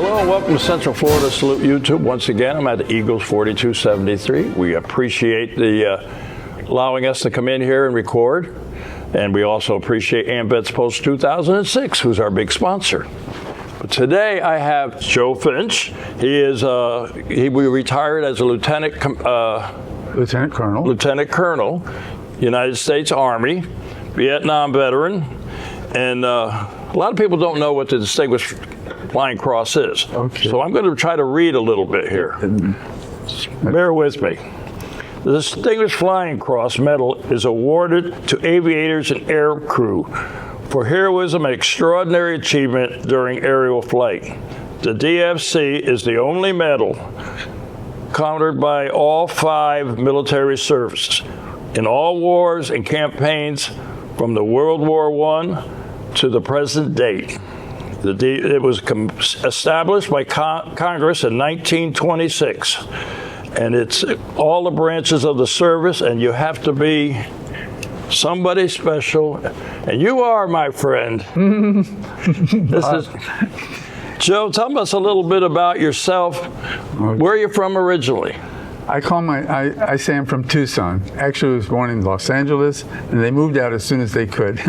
Hello and welcome to Central Florida Salute YouTube. Once again, I'm at Eagles 4273. We appreciate the allowing us to come in here and record. And we also appreciate AMVETS Post 2006, who's our big sponsor. But today I have Joe Finch. We retired as a Lieutenant Colonel, United States Army, Vietnam veteran, and a lot of people don't know what the Distinguished Flying Cross is. Okay. So I'm going to try to read a little bit here. Bear with me. The Distinguished Flying Cross Medal is awarded to aviators and air crew for heroism and extraordinary achievement during aerial flight. The DFC is the only medal conferred by all 5 military services in all wars and campaigns from the World War I to the present date. It was established by Congress in 1926, and it's all the branches of the service, and you have to be somebody special, and you are, my friend. Joe, tell us a little bit about yourself. Where are you from originally? I say I'm from Tucson. Actually, I was born in Los Angeles, and they moved out as soon as they could.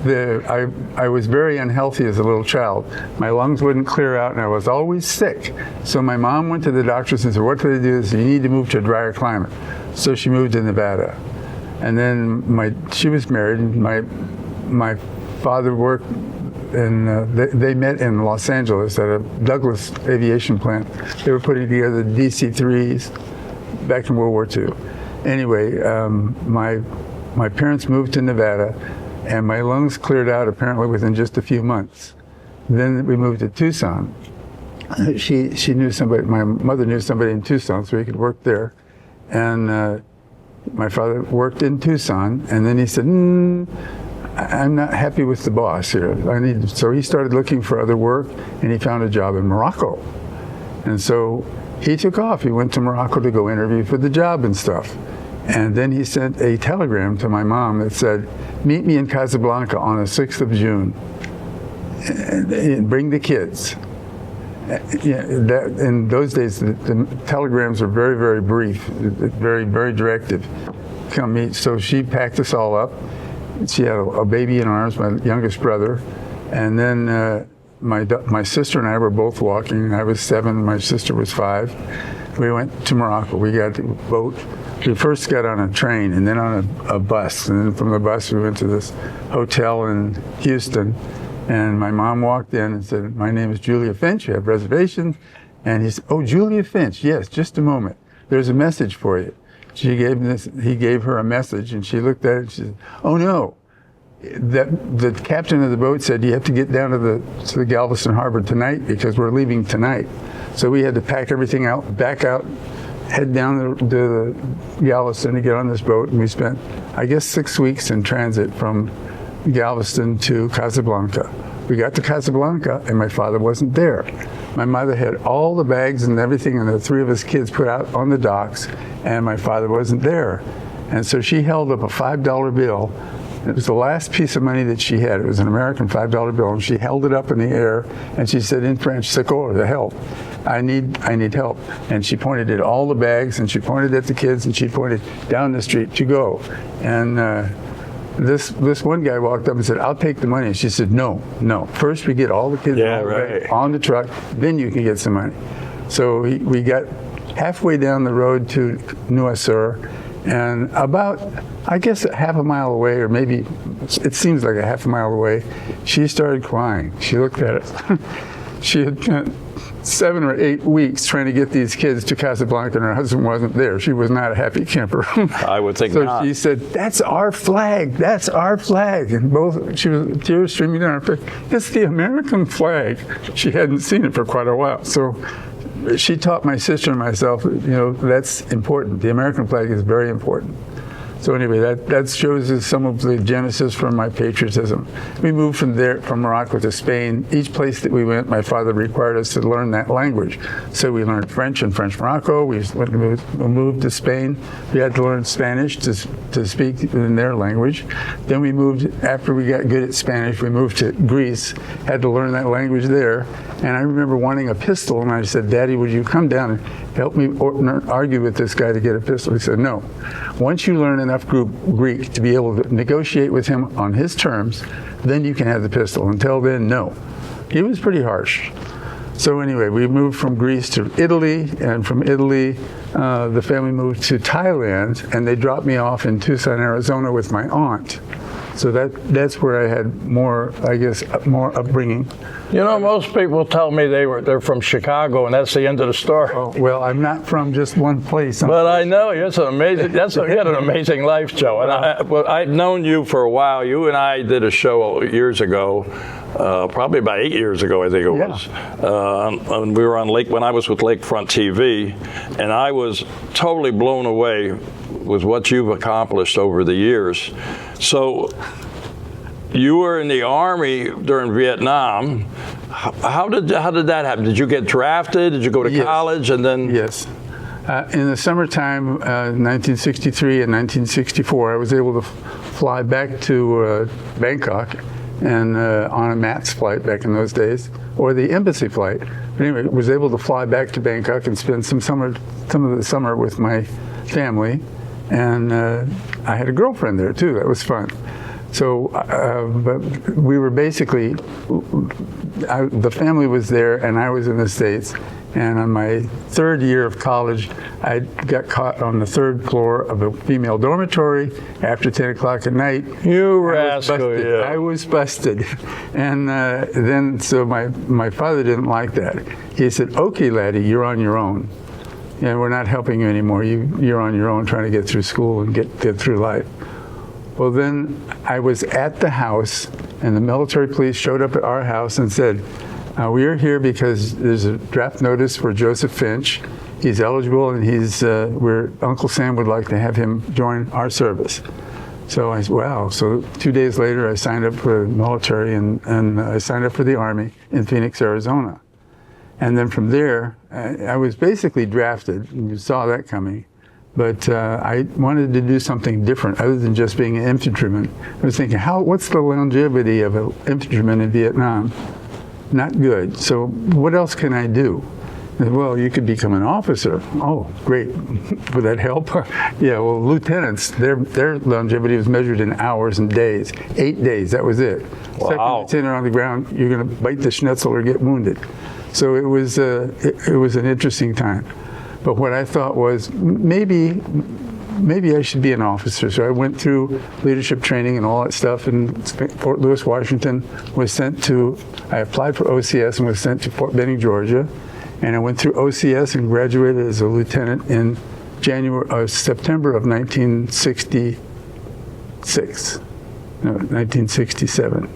I was very unhealthy as a little child. My lungs wouldn't clear out, and I was always sick. So my mom went to the doctors and said, what do they do? They said, you need to move to a drier climate. So she moved to Nevada. And then she was married, and my father worked, and they met in Los Angeles at a Douglas aviation plant. They were putting together DC-3s back in World War II. Anyway, my parents moved to Nevada, and my lungs cleared out apparently within just a few months. Then we moved to Tucson. She knew somebody, my mother knew somebody in Tucson, so he could work there. And my father worked in Tucson, and then he said, I'm not happy with the boss here. So he started looking for other work, and he found a job in Morocco. And so he took off. He went to Morocco to go interview for the job and stuff. And then he sent a telegram to my mom that said, meet me in Casablanca on the 6th of June. And bring the kids. In those days, the telegrams are very, very brief, very, very directive. Come meet. So she packed us all up. She had a baby in arms, my youngest brother, and then my sister and I were both walking. I was 7, my sister was 5. We went to Morocco. We got a boat. We first got on a train and then on a bus, and then from the bus we went to this hotel in Houston. And my mom walked in and said, my name is Julia Finch, you have reservations? And he said, oh, Julia Finch, yes, just a moment. There's a message for you. He gave her a message, and she looked at it and she said, oh no. The captain of the boat said, you have to get down to the Galveston Harbor tonight because we're leaving tonight. So we had to pack everything out, back out, head down to the Galveston to get on this boat, and we spent, I guess, 6 weeks in transit from Galveston to Casablanca. We got to Casablanca, and my father wasn't there. My mother had all the bags and everything, and the 3 of us kids put out on the docks, and my father wasn't there. And so she held up a $5 bill. It was the last piece of money that she had. It was an American $5 bill, and she held it up in the air, and she said in French, "Secours, the help. I need help." And she pointed at all the bags, and she pointed at the kids, and she pointed down the street to go. And this one guy walked up and said, "I'll take the money." And she said, "No. First we get all the kids on the truck, then you can get some money." So we got halfway down the road to Nuasur, and about, I guess, half a mile away, or maybe it seems like a half a mile away, she started crying. She looked at it. She had spent 7 or 8 weeks trying to get these kids to Casablanca, and her husband wasn't there. She was not a happy camper. I would think not. So she said, "That's our flag. That's our flag." And she was tears streaming down her face. "It's the American flag." She hadn't seen it for quite a while. So she taught my sister and myself, that's important. The American flag is very important. So anyway, that shows us some of the genesis from my patriotism. We moved from Morocco to Spain. Each place that we went, my father required us to learn that language. So we learned French in French Morocco. We moved to Spain. We had to learn Spanish to speak in their language. Then we moved, after we got good at Spanish, we moved to Greece, had to learn that language there. And I remember wanting a pistol, and I said, Daddy, would you come down and help me argue with this guy to get a pistol? He said, no. Once you learn enough Greek to be able to negotiate with him on his terms, then you can have the pistol. Until then, no. He was pretty harsh. So anyway, we moved from Greece to Italy, and from Italy, the family moved to Thailand, and they dropped me off in Tucson, Arizona with my aunt. So that's where I had more, I guess, more upbringing. You know, most people tell me they're from Chicago, and that's the end of the story. Oh, well, I'm not from just one place. But I know you had an amazing life, Joe. And I've known you for a while. You and I did a show years ago, probably about 8 years ago, I think it was. And we were on when I was with Lakefront TV, and I was totally blown away with what you've accomplished over the years. So you were in the Army during Vietnam. How did that happen? Did you get drafted? Did you go to college and then? Yes. In the summertime, 1963 and 1964, I was able to fly back to Bangkok and on a MATS flight back in those days, or the embassy flight. But anyway, was able to fly back to Bangkok and spend some of the summer with my family. And I had a girlfriend there too. That was fun. So, but we were basically, the family was there and I was in the States. And on my third year of college, I got caught on the third floor of a female dormitory after 10 o'clock at night. You rascal, yeah. I was busted. And then, so my father didn't like that. He said, okay, laddie, you're on your own. And we're not helping you anymore. You're on your own trying to get through school and get through life. Well, then I was at the house, and the military police showed up at our house and said, we are here because there's a draft notice for Joseph Finch. He's eligible, and Uncle Sam would like to have him join our service. So I said, wow. So 2 days later, I signed up for the military, and I signed up for the Army in Phoenix, Arizona. And then from there, I was basically drafted, and you saw that coming. But I wanted to do something different other than just being an infantryman. I was thinking, what's the longevity of an infantryman in Vietnam? Not good. So what else can I do? And, well, you could become an officer. Oh, great. Would that help? Yeah, well, lieutenants, their longevity was measured in hours and days. 8 days, that was it. Wow. Second lieutenant on the ground, you're going to bite the schnitzel or get wounded. So it was an interesting time. But what I thought was maybe I should be an officer. So I went through leadership training and all that stuff in Fort Lewis, Washington. I applied for OCS and was sent to Fort Benning, Georgia. And I went through OCS and graduated as a lieutenant in September of 1967.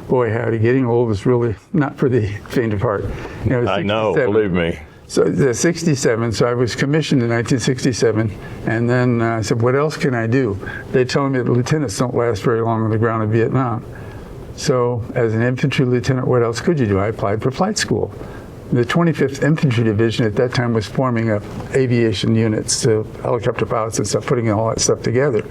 Boy, howdy, getting old is really not for the faint of heart. I know, believe me. So 67, so I was commissioned in 1967, and then I said, what else can I do? They told me that lieutenants don't last very long on the ground in Vietnam. So as an infantry lieutenant, what else could you do? I applied for flight school. The 25th Infantry Division at that time was forming up aviation units, so helicopter pilots and stuff, putting all that stuff together.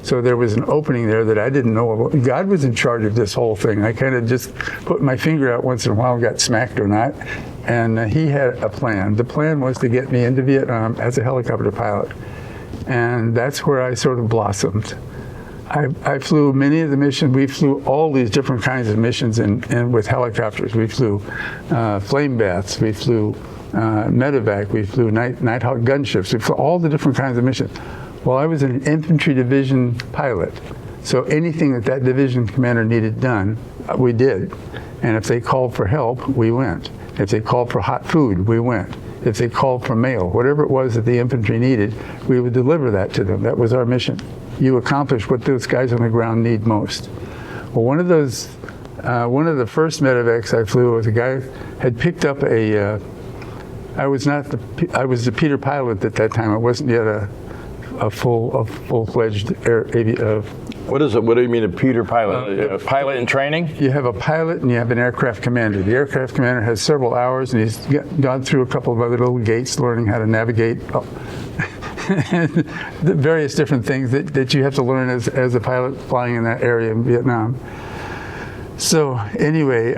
So there was an opening there that I didn't know about. God was in charge of this whole thing. I kind of just put my finger out once in a while and got smacked or not. And he had a plan. The plan was to get me into Vietnam as a helicopter pilot. And that's where I sort of blossomed. I flew many of the missions. We flew all these different kinds of missions and with helicopters. We flew flame baths. We flew medevac. We flew Nighthawk gunships. We flew all the different kinds of missions. Well, I was an infantry division pilot, so anything that division commander needed done, we did. And if they called for help, we went. If they called for hot food, we went. If they called for mail, whatever it was that the infantry needed, we would deliver that to them. That was our mission. You accomplish what those guys on the ground need most. Well, one of the first medevacs I flew was a guy had picked up I was the Peter pilot at that time. I wasn't yet a a full-fledged What is it? What do you mean a Peter pilot? Pilot in training? You have a pilot and you have an aircraft commander. The aircraft commander has several hours, and he's gone through a couple of other little gates, learning how to navigate the various different things that you have to learn as a pilot flying in that area in Vietnam. So anyway,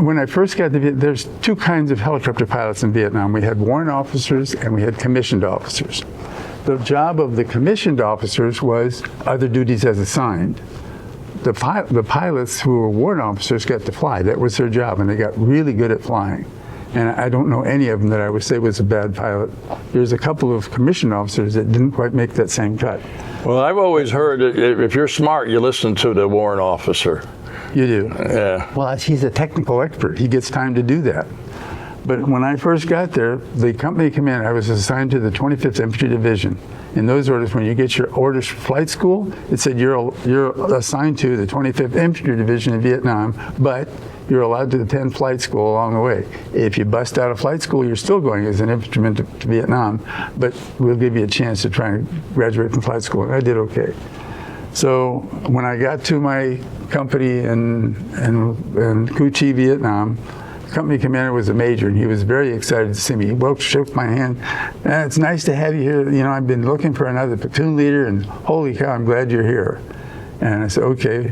when I first got to Vietnam, there's two kinds of helicopter pilots in Vietnam. We had warrant officers and we had commissioned officers. The job of the commissioned officers was other duties as assigned. The pilots who were warrant officers got to fly. That was their job, and they got really good at flying. And I don't know any of them that I would say was a bad pilot. There's a couple of commissioned officers that didn't quite make that same cut. Well, I've always heard that if you're smart, you listen to the warrant officer. You do? Yeah. Well, he's a technical expert. He gets time to do that. But when I first got there, the company commander, I was assigned to the 25th Infantry Division. In those orders, when you get your orders for flight school, it said you're assigned to the 25th Infantry Division in Vietnam, but you're allowed to attend flight school along the way. If you bust out of flight school, you're still going as an infantryman to Vietnam, but we'll give you a chance to try and graduate from flight school. And I did okay. So when I got to my company in Cu Chi, Vietnam, company commander was a major, and he was very excited to see me. He shook my hand. It's nice to have you here. You know, I've been looking for another platoon leader, and holy cow, I'm glad you're here. And I said, okay,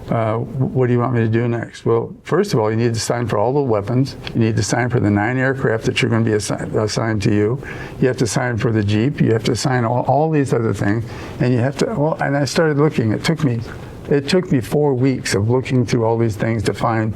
what do you want me to do next? Well, first of all, you need to sign for all the weapons. You need to sign for the 9 aircraft that you're going to be assigned to you. You have to sign for the Jeep. You have to sign all these other things. And you have to, well, and I started looking. It took me 4 weeks of looking through all these things to find.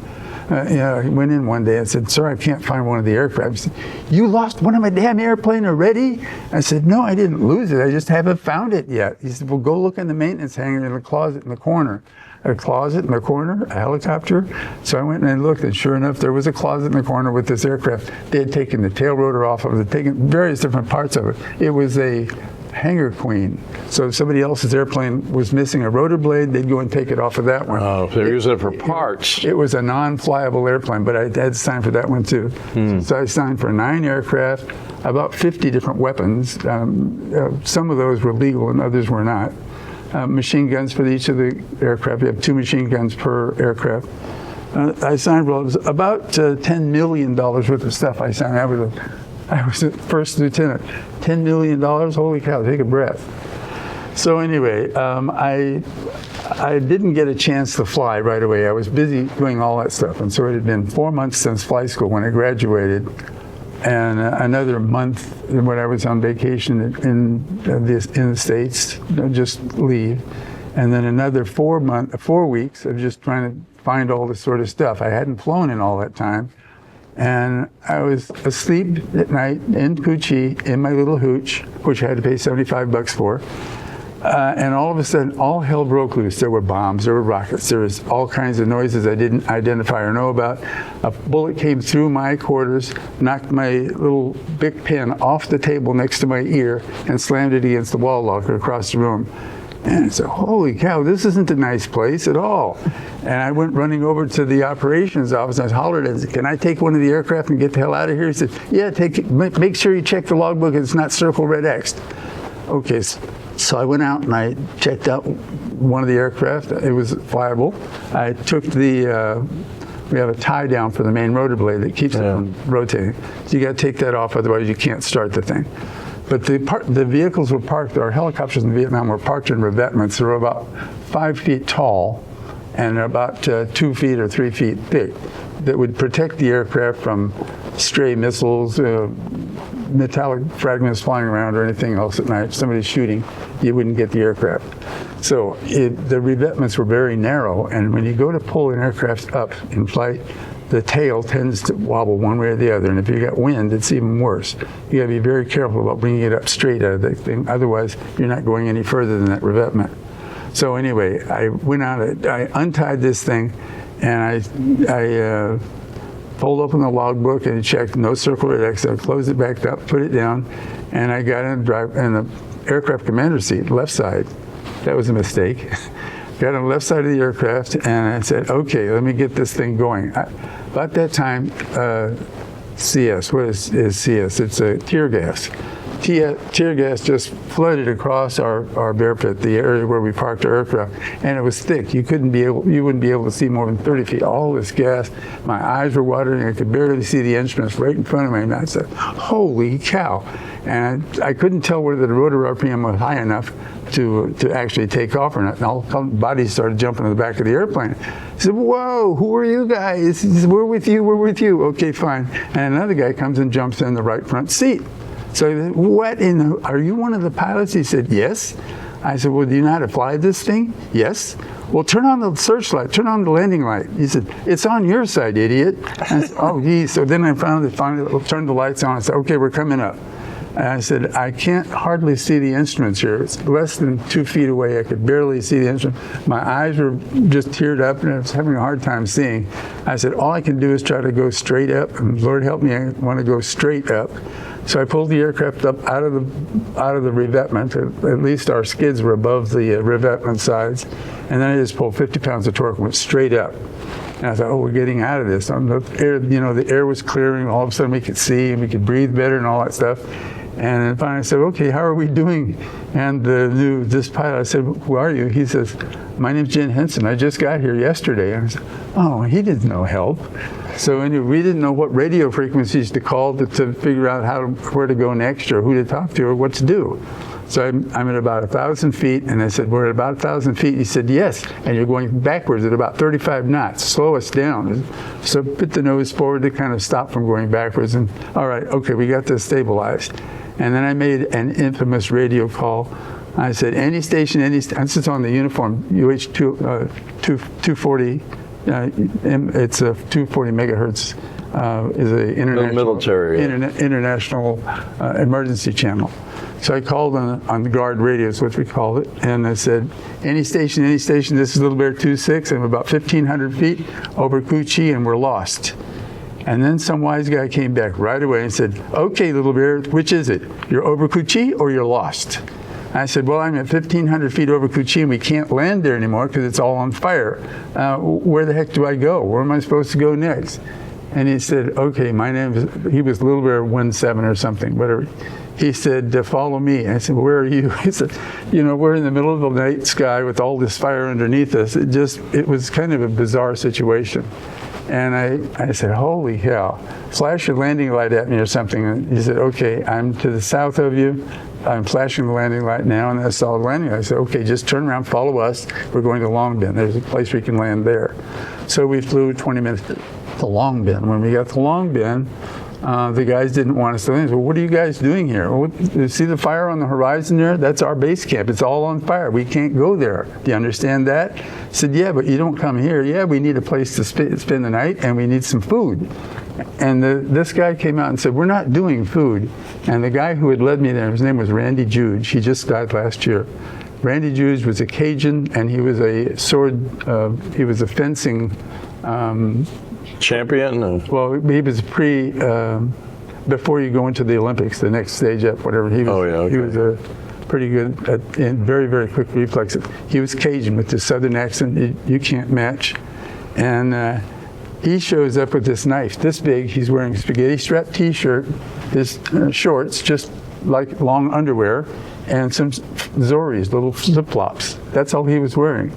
I went in one day and said, sir, I can't find one of the aircraft. He said, you lost one of my damn airplane already? I said, no, I didn't lose it. I just haven't found it yet. He said, well, go look in the maintenance hangar in the closet in the corner. A closet in the corner, a helicopter. So I went and I looked, and sure enough, there was a closet in the corner with this aircraft. They had taken the tail rotor off of it, taken various different parts of it. It was a Hangar Queen. So if somebody else's airplane was missing a rotor blade, they'd go and take it off of that one. Oh, so they're using it for parts. It was a non-flyable airplane, but I had to sign for that one too. So I signed for 9 aircraft, about 50 different weapons. Some of those were legal and others were not. Machine guns for each of the aircraft. We have 2 machine guns per aircraft. I signed for about $10 million worth of stuff. I signed. I was a first lieutenant. $10 million, holy cow, take a breath. So anyway, I didn't get a chance to fly right away. I was busy doing all that stuff. And so it had been 4 months since flight school when I graduated, and another month when I was on vacation in the States, just leave. And then another 4 weeks of just trying to find all this sort of stuff. I hadn't flown in all that time. And I was asleep at night in Cu Chi in my little hooch, which I had to pay $75 for. And all of a sudden, all hell broke loose. There were bombs, there were rockets, there was all kinds of noises I didn't identify or know about. A bullet came through my quarters, knocked my little Bic pen off the table next to my ear, and slammed it against the wall locker across the room. And I said, holy cow, this isn't a nice place at all. And I went running over to the operations office. I hollered and said, can I take one of the aircraft and get the hell out of here? He said, yeah, take it. Make sure you check the logbook. It's not circle red X'd. Okay, so I went out and I checked out one of the aircraft. It was flyable. I took we have a tie down for the main rotor blade that keeps it from rotating. So you got to take that off, otherwise you can't start the thing. But the vehicles were parked, our helicopters in Vietnam were parked in revetments. They were about 5 feet tall and about 2 feet or 3 feet thick that would protect the aircraft from stray missiles, metallic fragments flying around or anything else at night. If somebody's shooting, you wouldn't get the aircraft. So the revetments were very narrow, and when you go to pull an aircraft up in flight, the tail tends to wobble one way or the other, and if you got wind, it's even worse. You got to be very careful about bringing it up straight out of the thing, otherwise you're not going any further than that revetment. So anyway, I went out, I untied this thing, and I pulled open the logbook and checked no circle red X. I closed it back up, put it down, and I got in the aircraft commander seat, left side. That was a mistake. Got on the left side of the aircraft, and I said, okay, let me get this thing going. About that time, CS, what is CS? It's a tear gas. tear gas just flooded across our bear pit, the area where we parked our aircraft, and it was thick. You wouldn't be able to see more than 30 feet. All this gas, my eyes were watering. I could barely see the instruments right in front of me. And I said, "Holy cow!" And I couldn't tell whether the rotor RPM was high enough to actually take off or not. And all the bodies started jumping in the back of the airplane. I said, "Whoa, who are you guys?" He said, "We're with you, we're with you." Okay, fine. And another guy comes and jumps in the right front seat. So I said, "What in the, are you one of the pilots?" He said, "Yes." I said, "Well, do you know how to fly this thing?" "Yes." "Well, turn on the searchlight, turn on the landing light." He said, "It's on your side, idiot." I said, "Oh, geez." So then I finally turned the lights on. I said, "Okay, we're coming up." And I said, "I can't hardly see the instruments here. It's less than 2 feet away. I could barely see the instrument. My eyes were just teared up and I was having a hard time seeing." I said, "All I can do is try to go straight up. And Lord help me, I want to go straight up." So I pulled the aircraft up out of the revetment. At least our skids were above the revetment sides. And then I just pulled 50 pounds of torque and went straight up. And I thought, "Oh, we're getting out of this." The air was clearing. All of a sudden we could see and we could breathe better and all that stuff. And then finally I said, "Okay, how are we doing?" And this pilot, I said, "Who are you?" He says, "My name's Jen Henson. I just got here yesterday." And I said, "Oh, he didn't know help." So anyway, we didn't know what radio frequencies to call to figure out where to go next or who to talk to or what to do. So I'm at about 1,000 feet, and I said, "We're at about 1,000 feet." He said, "Yes, and you're going backwards at about 35 knots. Slow us down." So put the nose forward to kind of stop from going backwards. And all right, okay, we got this stabilized. And then I made an infamous radio call. I said, "Any station, this is on the uniform, UH-240, it's a 240 megahertz, is a international emergency channel." So I called on the guard radios, which we called it, and I said, any station, this is Little Bear 26, I'm about 1,500 feet over Kuchi, and we're lost." And then some wise guy came back right away and said, "Okay, Little Bear, which is it? You're over Kuchi or you're lost?" I said, "Well, I'm at 1,500 feet over Kuchi and we can't land there anymore because it's all on fire. Where the heck do I go? Where am I supposed to go next?" And he said, "Okay, my name is," he was Little Bear 17 or something, whatever. He said, "Follow me." I said, "Where are you?" He said, "We're in the middle of the night sky with all this fire underneath us." It was kind of a bizarre situation. And I said, "Holy cow, flash your landing light at me or something." And he said, "Okay, I'm to the south of you. I'm flashing the landing light now," and I saw the landing light. I said, "Okay, just turn around, follow us. We're going to Long Bend. There's a place we can land there." So we flew 20 minutes to Long Bend. When we got to Long Bend, the guys didn't want us to land. "Well, what are you guys doing here? Well, you see the fire on the horizon there? That's our base camp. It's all on fire. We can't go there. Do you understand that?" I said, "Yeah, but you don't come here." "Yeah, we need a place to spend the night and we need some food." And this guy came out and said, "We're not doing food." And the guy who had led me there, his name was Randy Juge. He just died last year. Randy Juge was a Cajun, and he was a fencing champion? Well, he was before you go into the Olympics, the next stage up, whatever. He was a pretty good and very, very quick reflexes. He was Cajun with this southern accent you can't match. And he shows up with this knife this big. He's wearing a spaghetti strap t-shirt, his shorts, just like long underwear, and some Zoris, little flip-flops. That's all he was wearing.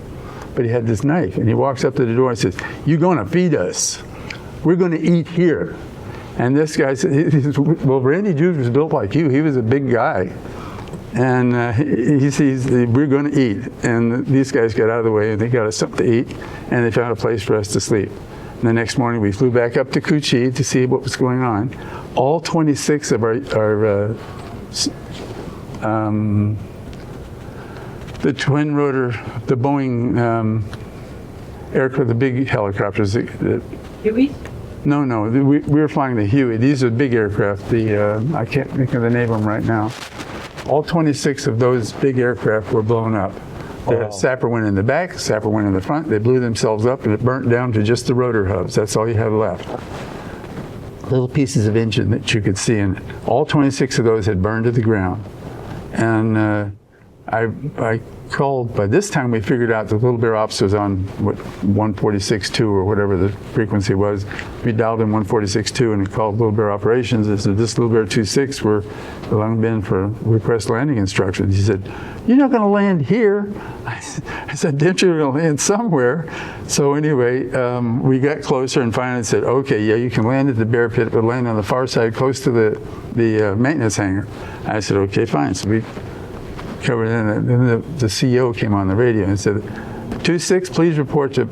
But he had this knife, and he walks up to the door and says, "You're going to feed us. We're going to eat here." And this guy said, "Well, Randy Jude was built like you. He was a big guy." And he says, "We're going to eat." And these guys got out of the way, and they got us something to eat, and they found a place for us to sleep. And the next morning, we flew back up to Kuchi to see what was going on. All 26 of the twin rotor, the Boeing aircraft, the big helicopters. Hueys? No, we were flying the Huey. These are big aircraft. I can't think of the name of them right now. All 26 of those big aircraft were blown up. The sapper went in the back, sapper went in the front. They blew themselves up, and it burnt down to just the rotor hubs. That's all you had left. Little pieces of engine that you could see in it. All 26 of those had burned to the ground. And I called, by this time we figured out the Little Bear Ops was on what 146.2 or whatever the frequency was. We dialed in 146.2 and it called Little Bear Operations. It said, this Little Bear 26, we're long been for request landing instructions. He said, you're not going to land here. I said, didn't you going to land somewhere? So anyway, we got closer and finally said, okay, yeah, you can land at the bear pit, but land on the far side close to the maintenance hangar. I said, okay, fine. So we covered it, and then the CEO came on the radio and said, 26, please report to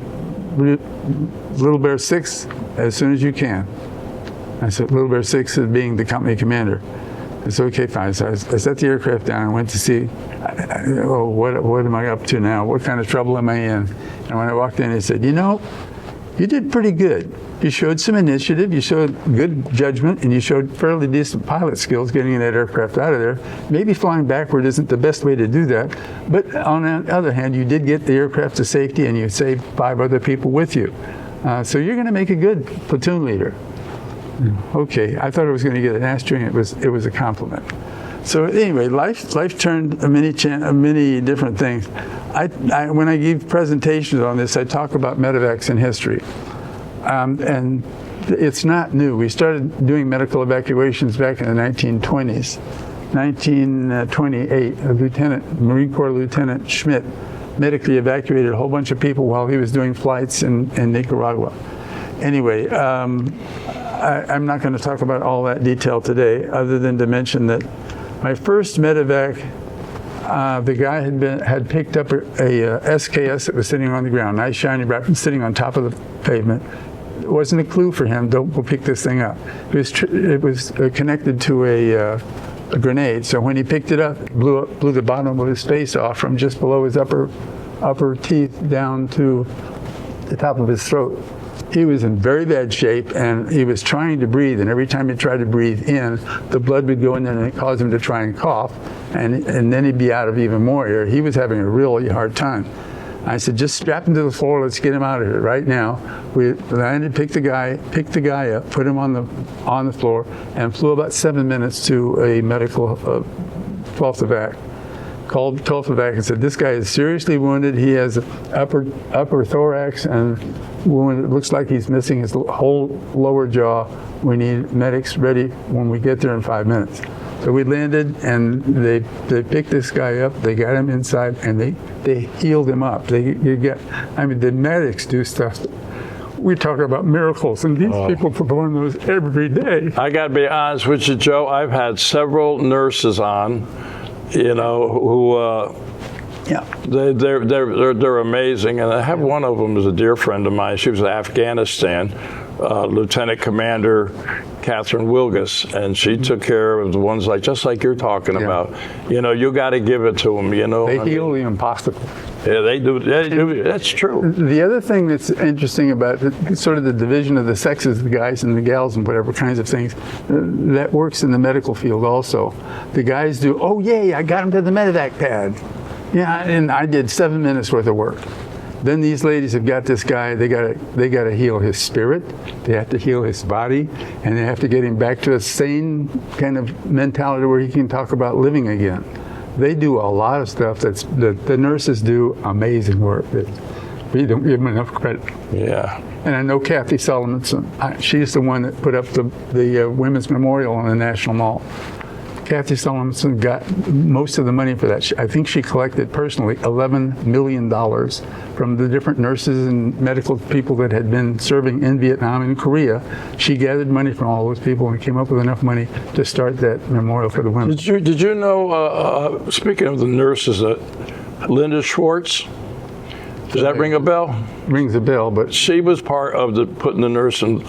Little Bear 6 as soon as you can. I said, Little Bear 6 is being the company commander. It's okay, fine. So I set the aircraft down and went to see, what am I up to now? What kind of trouble am I in? And when I walked in, he said, you know, you did pretty good. You showed some initiative, you showed good judgment, and you showed fairly decent pilot skills getting that aircraft out of there. Maybe flying backward isn't the best way to do that, but on the other hand, you did get the aircraft to safety and you saved 5 other people with you. So you're going to make a good platoon leader. Okay, I thought I was going to get an ass string. It was a compliment. So anyway, life turned many different things. When I give presentations on this, I talk about medevacs in history, and it's not new. We started doing medical evacuations back in the 1920s. 1928, Marine Corps Lieutenant Schmidt medically evacuated a whole bunch of people while he was doing flights in Nicaragua. Anyway, I'm not going to talk about all that detail today, other than to mention that my first medevac, the guy had picked up a SKS that was sitting on the ground, nice shiny bright, sitting on top of the pavement. It wasn't a clue for him. Don't go pick this thing up. It was connected to a grenade. So when he picked it up, it blew the bottom of his face off from just below his upper teeth down to the top of his throat. He was in very bad shape, and he was trying to breathe, and every time he tried to breathe in, the blood would go in there and it caused him to try and cough, and then he'd be out of even more air. He was having a really hard time. I said, just strap him to the floor, let's get him out of here right now. We landed, picked the guy up, put him on the floor, and flew about 7 minutes to a medical 12th evac. Called 12th evac and said, this guy is seriously wounded. He has upper thorax and wound. It looks like he's missing his whole lower jaw. We need medics ready when we get there in 5 minutes. So we landed, and they picked this guy up. They got him inside, and they healed him up. The medics do stuff. We talk about miracles, and these people perform those every day. I got to be honest with you, Joe. I've had several nurses on, who they're amazing, and I have one of them is a dear friend of mine. She was in Afghanistan, Lieutenant Commander Catherine Wilgus, and she took care of the ones just like you're talking about. You got to give it to them. They heal the impossible. Yeah, they do. That's true. The other thing that's interesting about sort of the division of the sexes, the guys and the gals and whatever kinds of things, that works in the medical field also. The guys do, oh yay, I got him to the medevac pad. Yeah, and I did 7 minutes worth of work. Then these ladies have got this guy, they got to heal his spirit, they have to heal his body, and they have to get him back to a sane kind of mentality where he can talk about living again. They do a lot of stuff the nurses do amazing work. We don't give them enough credit. Yeah. And I know Kathy Solomonson. She's the one that put up the Women's Memorial on the National Mall. Kathy Solomonson got most of the money for that. I think she collected personally $11 million from the different nurses and medical people that had been serving in Vietnam and Korea. She gathered money from all those people and came up with enough money to start that memorial for the women. Did you know, speaking of the nurses, Linda Schwartz? Does that ring a bell? Rings a bell, but she was part of putting the nursing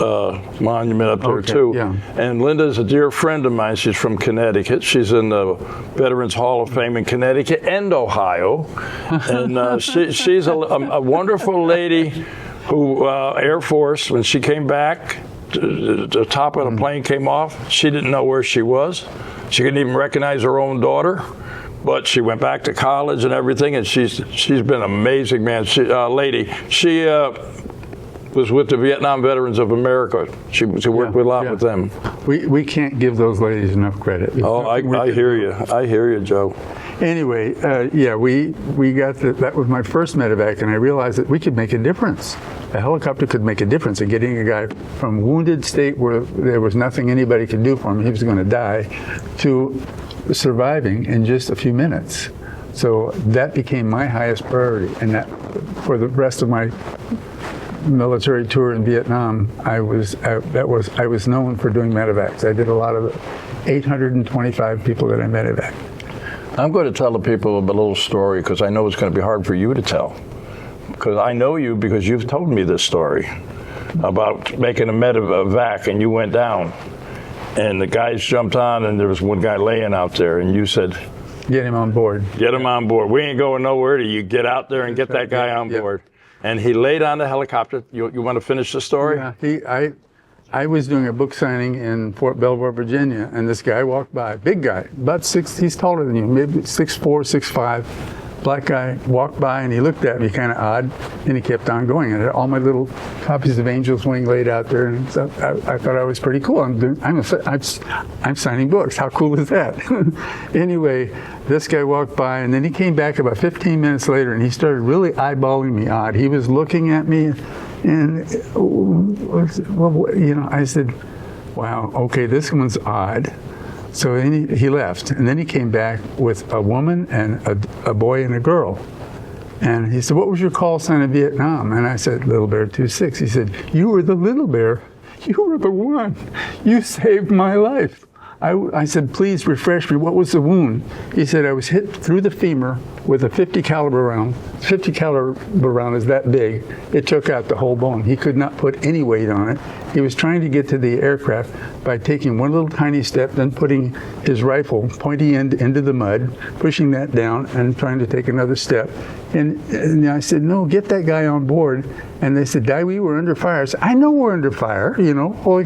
monument up there too. Yeah. And Linda's a dear friend of mine. She's from Connecticut. She's in the Veterans Hall of Fame in Connecticut and Ohio. And she's a wonderful lady who, Air Force, when she came back, the top of the plane came off. She didn't know where she was. She couldn't even recognize her own daughter. But she went back to college and everything, and she's been amazing, man. She was with the Vietnam Veterans of America. She worked a lot with them. We can't give those ladies enough credit. I hear you. I hear you, Joe. Anyway, yeah, we got that was my first medevac, and I realized that we could make a difference. A helicopter could make a difference in getting a guy from wounded state where there was nothing anybody could do for him, he was going to die, to surviving in just a few minutes. So that became my highest priority, and that for the rest of my military tour in Vietnam, I was known for doing medevacs. I did a lot of 825 people that I medevac. I'm going to tell the people a little story because I know it's going to be hard for you to tell. Because I know you because you've told me this story about making a medevac and you went down and the guys jumped on and there was one guy laying out there and you said, get him on board. Get him on board. We ain't going nowhere till you get out there and get that guy on board. And he laid on the helicopter. You want to finish the story? Yeah, I was doing a book signing in Fort Belvoir, Virginia, and this guy walked by, big guy, about 6, he's taller than you, maybe 6'4", 6'5", black guy, walked by and he looked at me kind of odd, and he kept on going. And I had all my little copies of Angel's Wing laid out there, and so I thought I was pretty cool. I'm signing books. How cool is that? Anyway, this guy walked by, and then he came back about 15 minutes later, and he started really eyeballing me odd. He was looking at me, and I said, "Wow, okay, this one's odd." So he left, and then he came back with a woman and a boy and a girl. And he said, "What was your call sign in Vietnam?" And I said, "Little Bear 26." He said, "You were the little bear. You were the one. You saved my life." I said, "Please refresh me. What was the wound?" He said, "I was hit through the femur with a 50 caliber round. 50 caliber round is that big. It took out the whole bone. He could not put any weight on it. He was trying to get to the aircraft by taking one little tiny step, then putting his rifle pointy end into the mud, pushing that down, and trying to take another step." And I said, "No, get that guy on board." And they said, "We were under fire." I said, "I know we're under fire.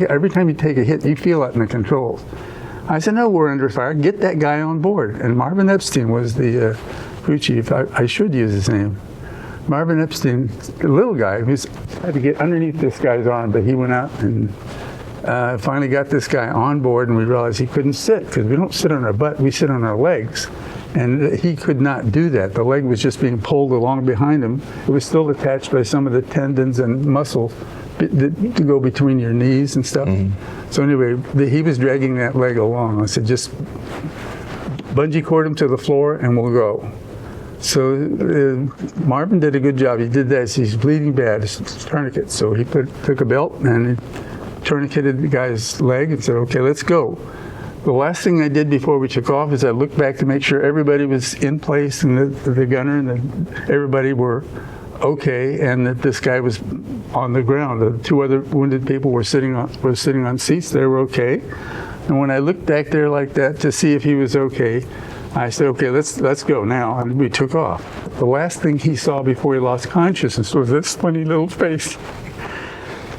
Every time you take a hit, you feel it in the controls." I said, "No, we're under fire. Get that guy on board." And Marvin Epstein was the crew chief. I should use his name. Marvin Epstein, the little guy, had to get underneath this guy's arm, but he went out and finally got this guy on board, and we realized he couldn't sit because we don't sit on our butt, we sit on our legs. And he could not do that. The leg was just being pulled along behind him. It was still attached by some of the tendons and muscles to go between your knees and stuff. Mm-hmm. So anyway, he was dragging that leg along. I said, "Just bungee cord him to the floor and we'll go." So Marvin did a good job. He did that. He's bleeding bad. It's tourniquet. So he took a belt and tourniqueted the guy's leg and said, "Okay, let's go." The last thing I did before we took off is I looked back to make sure everybody was in place and the gunner and everybody were okay, and that this guy was on the ground. The 2 other wounded people were sitting on seats. They were okay. And when I looked back there like that to see if he was okay, I said, "Okay, let's go now." And we took off. The last thing he saw before he lost consciousness was this funny little face.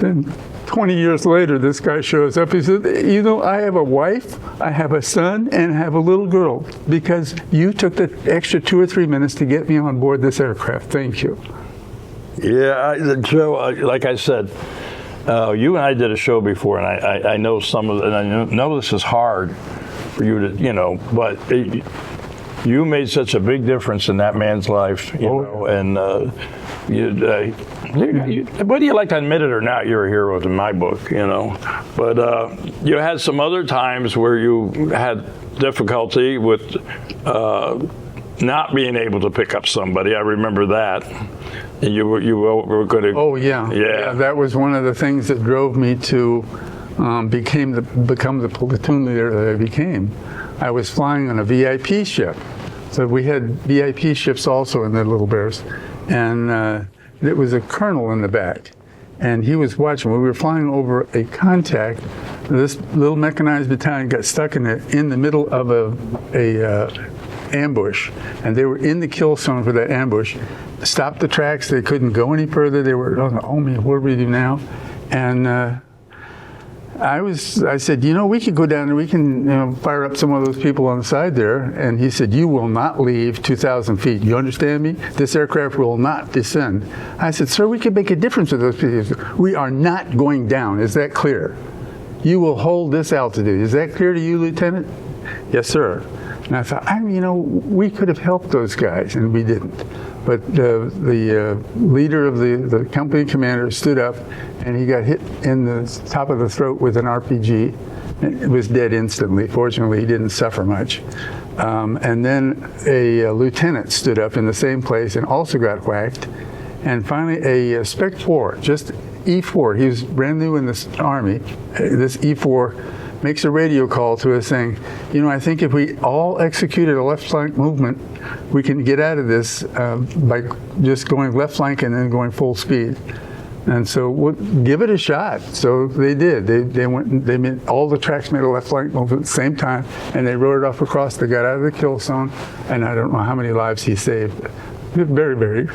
Then 20 years later, this guy shows up. He said, "I have a wife, I have a son, and I have a little girl because you took the extra 2 or 3 minutes to get me on board this aircraft. Thank you." Yeah, Joe, like I said, you and I did a show before, and I know some of it, and I know this is hard for you to, but you made such a big difference in that man's life, and whether you like to admit it or not, you're a hero in my book, But you had some other times where you had difficulty with not being able to pick up somebody. I remember that. And you were going to. Oh yeah. That was one of the things that drove me to become the platoon leader that I became. I was flying on a VIP ship, so we had VIP ships also in the Little Bears, and it was a colonel in the back, and he was watching. When we were flying over a contact, this little mechanized battalion got stuck in the middle of a ambush, and they were in the kill zone for that ambush. Stopped the tracks. They couldn't go any further. They were, "Oh me, what do we do now?" And I said, "We could go down and we can fire up some of those people on the side there." And he said, "You will not leave 2,000 feet. You understand me? This aircraft will not descend." I said, "Sir, we could make a difference with those people. We are not going down. Is that clear? You will hold this altitude. Is that clear to you, Lieutenant?" "Yes, sir." And I thought, we could have helped those guys, and we didn't. But the leader of the company commander stood up, and he got hit in the top of the throat with an RPG. It was dead instantly. Fortunately, he didn't suffer much. And then a lieutenant stood up in the same place and also got whacked. And finally, a Spec 4, just E4. He was brand new in this Army. This E4 makes a radio call to us saying, I think if we all executed a left flank movement, we can get out of this by just going left flank and then going full speed. And so we'll give it a shot. So they did. They went. They made all the tracks made a left flank movement at the same time, and they rode it off across. They got out of the kill zone, and I don't know how many lives he saved. Very, very.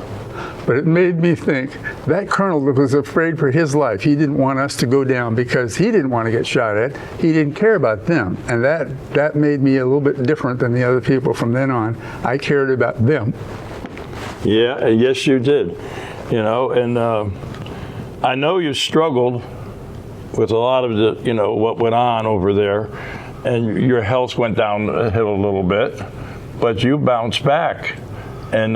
But it made me think that colonel was afraid for his life. He didn't want us to go down because he didn't want to get shot at. He didn't care about them. And that made me a little bit different than the other people from then on. I cared about them. Yeah, yes you did. And I know you struggled with a lot of the, what went on over there, and your health went downhill a little bit, but you bounced back. And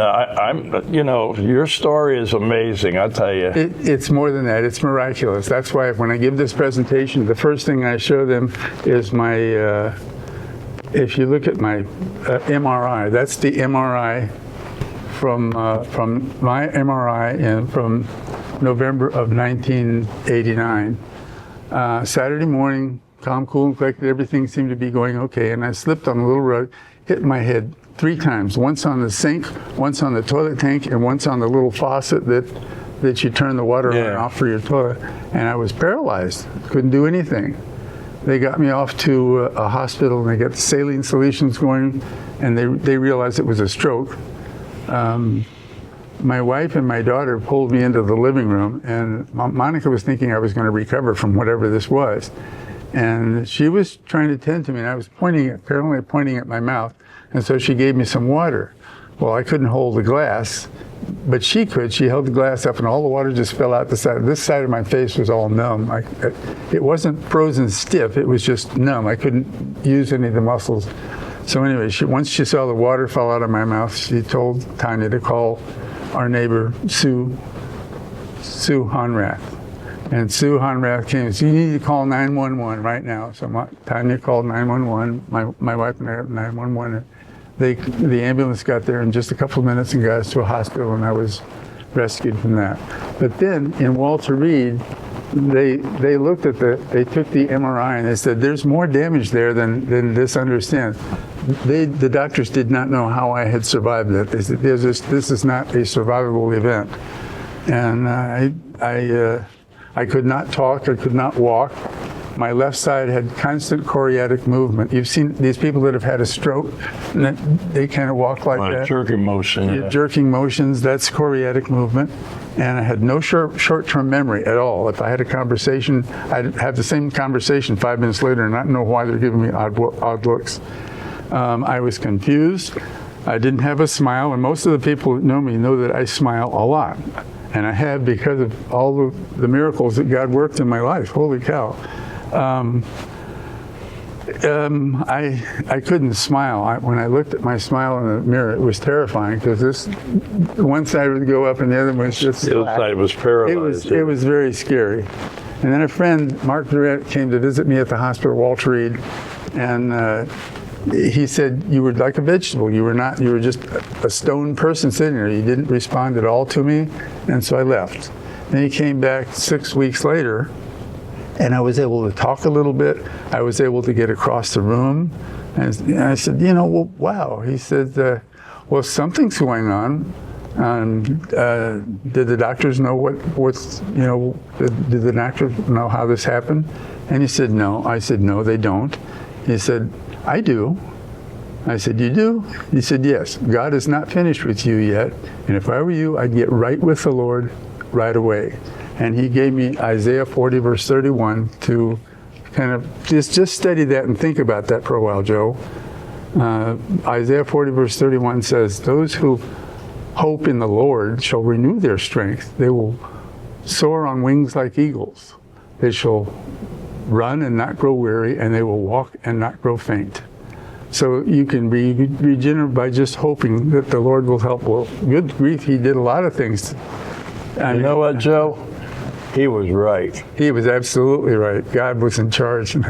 your story is amazing, I'll tell you. It's more than that. It's miraculous. That's why when I give this presentation, the first thing I show them is my, if you look at my MRI, that's the MRI from my MRI and from November of 1989. Saturday morning, calm, cool, and collected. Everything seemed to be going okay. And I slipped on a little rug, hit my head 3 times, once on the sink, once on the toilet tank, and once on the little faucet that you turn the water on and off for your toilet. And I was paralyzed, couldn't do anything. They got me off to a hospital, and they got saline solutions going, and they realized it was a stroke. My wife and my daughter pulled me into the living room, and Monica was thinking I was going to recover from whatever this was. And she was trying to tend to me, and I was apparently pointing at my mouth. And so she gave me some water. Well, I couldn't hold the glass, but she could. She held the glass up, and all the water just fell out the side. This side of my face was all numb. It wasn't frozen stiff. It was just numb. I couldn't use any of the muscles. So anyway, once she saw the water fall out of my mouth, she told Tanya to call our neighbor, Sue Honrath. And Sue Honrath came and said, you need to call 911 right now. So Tanya called 911, my wife and I got 911. The ambulance got there in just a couple of minutes and got us to a hospital, and I was rescued from that. But then in Walter Reed, they looked at they took the MRI and they said, there's more damage there than this understands. The doctors did not know how I had survived that. They said, this is not a survivable event. And I could not talk, I could not walk. My left side had constant choreatic movement. You've seen these people that have had a stroke, and they kind of walk like that. Jerking motion. Yeah, jerking motions, that's choreatic movement. And I had no short-term memory at all. If I had a conversation, I'd have the same conversation 5 minutes later and not know why they're giving me odd looks. I was confused. I didn't have a smile, and most of the people that know me know that I smile a lot. And I have because of all the miracles that God worked in my life. Holy cow. I couldn't smile. When I looked at my smile in the mirror, it was terrifying because this one side would go up and the other was just the other side was paralyzed. It was very scary. And then a friend, Mark Durrett, came to visit me at the hospital, Walter Reed, and he said, you were like a vegetable. You were just a stone person sitting there. You didn't respond at all to me. And so I left. Then he came back 6 weeks later, and I was able to talk a little bit. I was able to get across the room. And I said, well, wow. He said, well, something's going on. Did the doctors know did the doctors know how this happened? And he said, no. I said, no, they don't. He said, I do. I said, you do? He said, yes. God is not finished with you yet. And if I were you, I'd get right with the Lord right away. And he gave me Isaiah 40, verse 31 to kind of just study that and think about that for a while, Joe. Isaiah 40, verse 31 says, those who hope in the Lord shall renew their strength. They will soar on wings like eagles. They shall run and not grow weary, and they will walk and not grow faint. So you can be regenerate by just hoping that the Lord will help. Well, good grief, he did a lot of things. You know what, Joe? He was right. He was absolutely right. God was in charge. And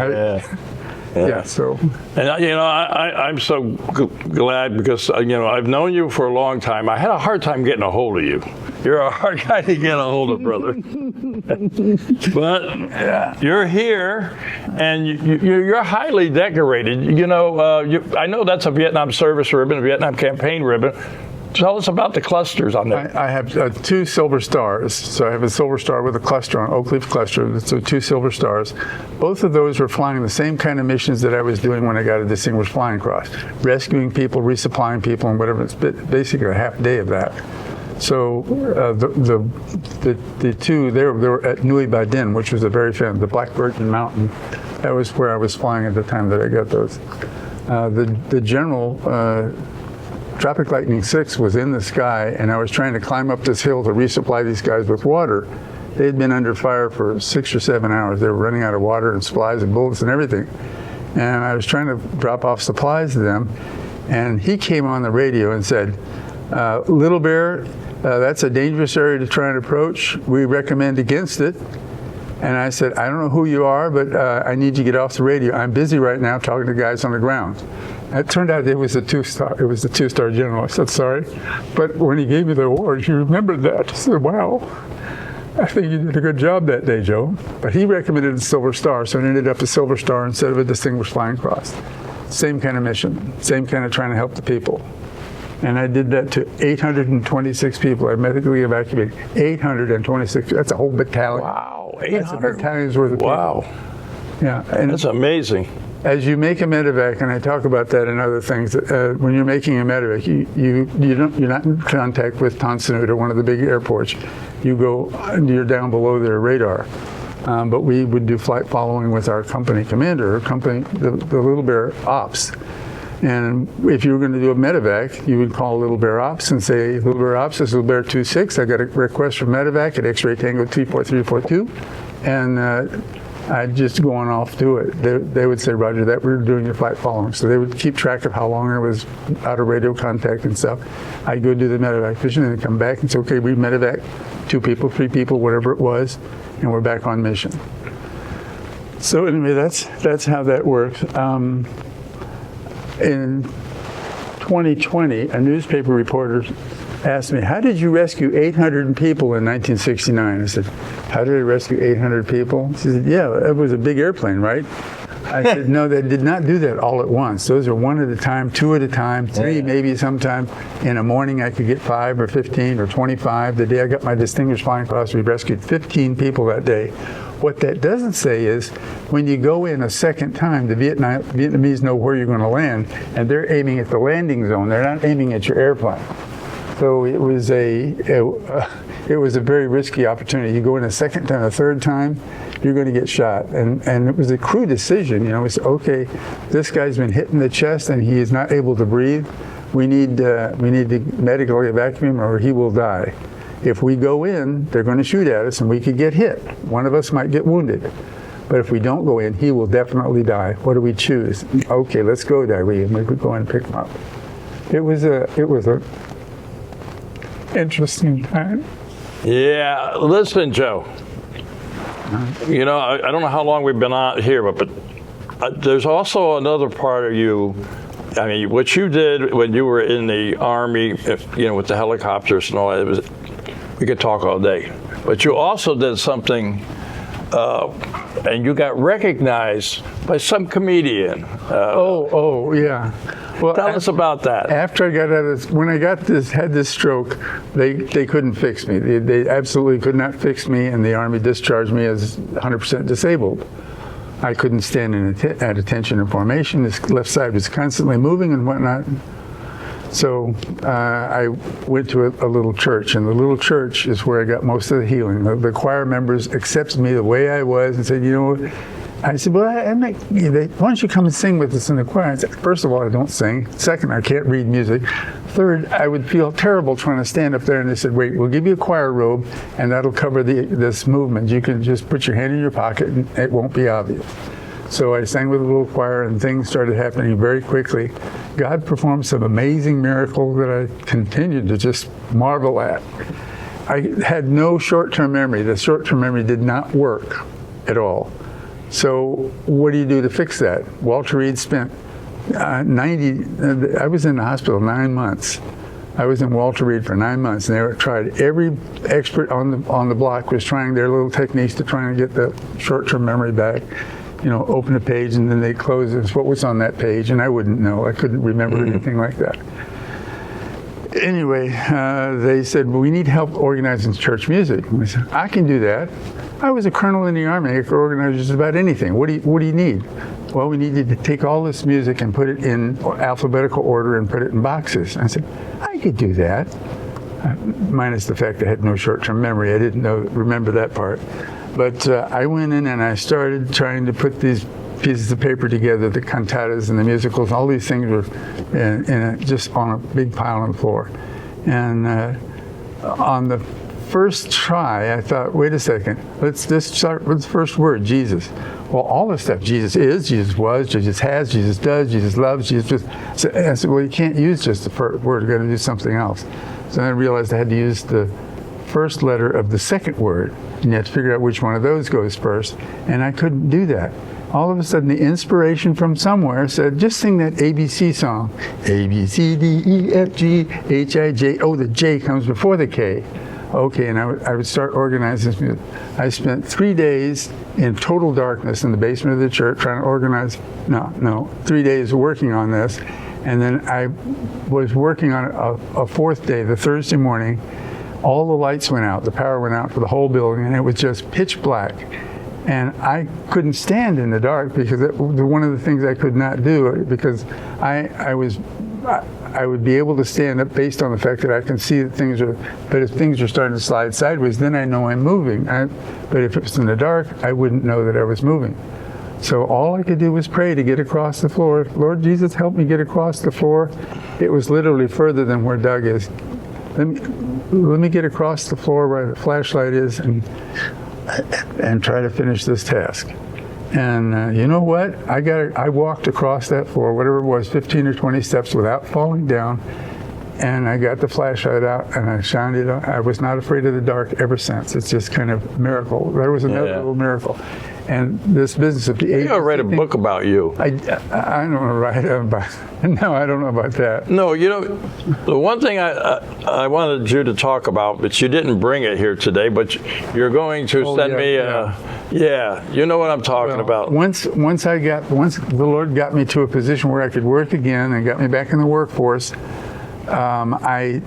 yeah. So. And I'm so glad because I've known you for a long time. I had a hard time getting a hold of you. You're a hard guy to get a hold of, brother. But you're here, and you're highly decorated. I know that's a Vietnam service ribbon, a Vietnam campaign ribbon. Tell us about the clusters on that. I have 2 silver stars. So I have a silver star with a cluster on, oak leaf cluster. So 2 silver stars. Both of those were flying the same kind of missions that I was doing when I got a Distinguished Flying Cross. Rescuing people, resupplying people, and whatever. It's basically a half day of that. So the 2, they were at Nui Ba Din, which was a very famous, the Black Virgin Mountain. That was where I was flying at the time that I got those. The general, Tropic Lightning 6 was in the sky, and I was trying to climb up this hill to resupply these guys with water. They had been under fire for 6 or 7 hours. They were running out of water and supplies and bullets and everything. And I was trying to drop off supplies to them, and he came on the radio and said, Little Bear, that's a dangerous area to try and approach. We recommend against it. And I said, I don't know who you are, but I need you to get off the radio. I'm busy right now talking to guys on the ground. It turned out it was a 2-star. It was the 2-star general. I said, sorry. But when he gave me the award, he remembered that. I said, wow. I think you did a good job that day, Joe. But he recommended a silver star, so it ended up a silver star instead of a Distinguished Flying Cross. Same kind of mission, same kind of trying to help the people. And I did that to 826 people. I medically evacuated 826. That's a whole battalion. Wow, 800. That's a battalion's worth of people. Wow. Yeah, and that's amazing. As you make a medevac, and I talk about that in other things, when you're making a medevac, you're not in contact with Tan Son Nhut or one of the big airports. You're down below their radar. But we would do flight following with our company commander, the Little Bear Ops. And if you were going to do a medevac, you would call Little Bear Ops and say, Little Bear Ops, this is Little Bear 26. I got a request for medevac at X-ray Tango 34342. And I'd just go on off to it. They would say, Roger that, we were doing your flight following. So they would keep track of how long I was out of radio contact and stuff. I'd go do the medevac mission and then come back and say, okay, we medevac 2 people, 3 people, whatever it was, and we're back on mission. So anyway, that's how that works. In 2020, a newspaper reporter asked me, how did you rescue 800 people in 1969? I said, how did I rescue 800 people? She said, yeah, it was a big airplane, right? I said, no, they did not do that all at once. Those are 1 at a time, 2 at a time, 3 maybe sometime. In a morning I could get 5 or 15 or 25. The day I got my Distinguished Flying Cross, we rescued 15 people that day. What that doesn't say is when you go in a second time, the Vietnamese know where you're going to land, and they're aiming at the landing zone. They're not aiming at your airplane. So it was a very risky opportunity. You go in a second time, a third time, you're going to get shot. And it was a crew decision. We said, okay, this guy's been hit in the chest and he is not able to breathe. We need to medically evacuate him or he will die. If we go in, they're going to shoot at us and we could get hit. One of us might get wounded. But if we don't go in, he will definitely die. What do we choose? Okay, let's go, Diary. And we could go and pick him up. It was a interesting time. Yeah, listen, Joe. I don't know how long we've been out here, but there's also another part of you. I mean, what you did when you were in the Army, with the helicopters and all that, we could talk all day. But you also did something, and you got recognized by some comedian. Yeah. Well, tell us about that. After I got out of when I had this stroke, they couldn't fix me. They absolutely could not fix me, and the Army discharged me as 100% disabled. I couldn't stand at attention in formation. This left side was constantly moving and whatnot. So I went to a little church, and the little church is where I got most of the healing. The choir members accepted me the way I was and said, I said, well, why don't you come and sing with us in the choir? I said, first of all, I don't sing. Second, I can't read music. Third, I would feel terrible trying to stand up there. And they said, wait, we'll give you a choir robe, and that'll cover this movement. You can just put your hand in your pocket, and it won't be obvious. So I sang with a little choir, and things started happening very quickly. God performed some amazing miracles that I continued to just marvel at. I had no short-term memory. The short-term memory did not work at all. So what do you do to fix that? Walter Reed spent I was in the hospital 9 months. I was in Walter Reed for 9 months, and they tried, every expert on the block was trying their little techniques to try and get the short-term memory back. You know, open a page and then they close it. What was on that page? And I wouldn't know. I couldn't remember anything like that. Anyway, they said, well, we need help organizing church music. And I said, I can do that. I was a colonel in the Army. I could organize just about anything. What do you need? Well, we needed to take all this music and put it in alphabetical order and put it in boxes. I said, I could do that. Minus the fact I had no short-term memory. I didn't remember that part. But I went in and I started trying to put these pieces of paper together, the cantatas and the musicals. All these things were just on a big pile on the floor. And on the first try, I thought, wait a second, let's just start with the first word, Jesus. Well, all this stuff, Jesus is, Jesus was, Jesus has, Jesus does, Jesus loves, Jesus just. So I said, well, you can't use just the first word, you've got to do something else. So then I realized I had to use the first letter of the second word, and you have to figure out which one of those goes first, and I couldn't do that. All of a sudden, the inspiration from somewhere said, just sing that ABC song. A, B, C, D, E, F, G, H, I, J. Oh, the J comes before the K. Okay, and I would start organizing this music. I spent 3 days in total darkness in the basement of the church trying to organize, 3 days working on this. And then I was working on a fourth day, the Thursday morning. All the lights went out, the power went out for the whole building, and it was just pitch black. And I couldn't stand in the dark because it was one of the things I could not do, because I would be able to stand up based on the fact that I can see that things are, but if things are starting to slide sideways, then I know I'm moving. But if it was in the dark, I wouldn't know that I was moving. So all I could do was pray to get across the floor. Lord Jesus, help me get across the floor. It was literally further than where Doug is. Let me get across the floor where the flashlight is and try to finish this task. And you know what? I walked across that floor, whatever it was, 15 or 20 steps without falling down. And I got the flashlight out and I shined it on. I was not afraid of the dark ever since. It's just kind of a miracle. That was another little miracle. And this business of the age. I read a book about you. I don't know right about. No, I don't know about that. No, you know, the one thing I wanted you to talk about, but you didn't bring it here today, but you're going to send me you know what I'm talking about. Once the Lord got me to a position where I could work again and got me back in the workforce, I